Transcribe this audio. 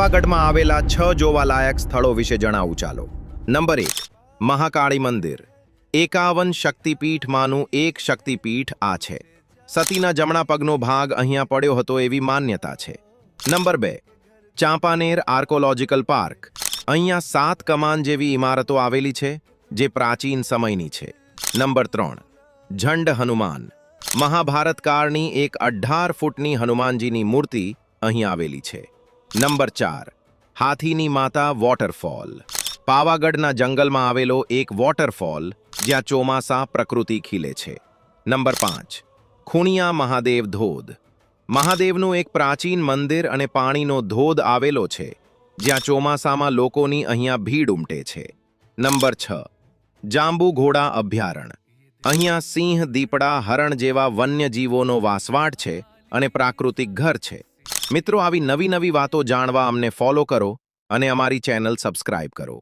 પાવાગઢમાં આવેલા 6 જોવાલાયક સ્થળો વિશે જણાવું ચાલો. નંબર 1, મહાકાળી મંદિર. 51 શક્તિપીઠમાંનું એક શક્તિપીઠ આ છે. સતીના જમણા પગનો ભાગ અહીંયા પડ્યો હતો એવી માન્યતા છે. Number 2, Champaner archaeological park. અહીંયા 7 કમાન જેવી ઇમારતો આવેલી છે જે પ્રાચીન સમયની છે. નંબર 3, ઝંડ હનુમાન. મહાભારત કાળની એક 18 ફૂટની હનુમાનજીની મૂર્તિ અહીં આવેલી છે. નંબર 4, હાથીની માતા વોટરફોલ. પાવાગઢના જંગલમાં આવેલો એક વોટરફોલ જ્યાં ચોમાસા પ્રકૃતિ ખીલે છે. નંબર 5, ખૂણિયા મહાદેવ ધોધ. મહાદેવનું એક પ્રાચીન મંદિર અને પાણીનો ધોધ આવેલો છે જ્યાં ચોમાસામાં લોકોની અહીંયા ભીડ ઉમટે છે. નંબર 6, જાંબુઘોડા અભયારણ્ય. અહીંયા સિંહ, દીપડા, હરણ જેવા વન્યજીવોનો વાસવાટ છે અને પ્રાકૃતિક ઘર છે. મિત્રો, આવી નવી નવી વાતો જાણવા અમને ફોલો કરો અને અમારી ચેનલ સબસ્ક્રાઇબ કરો.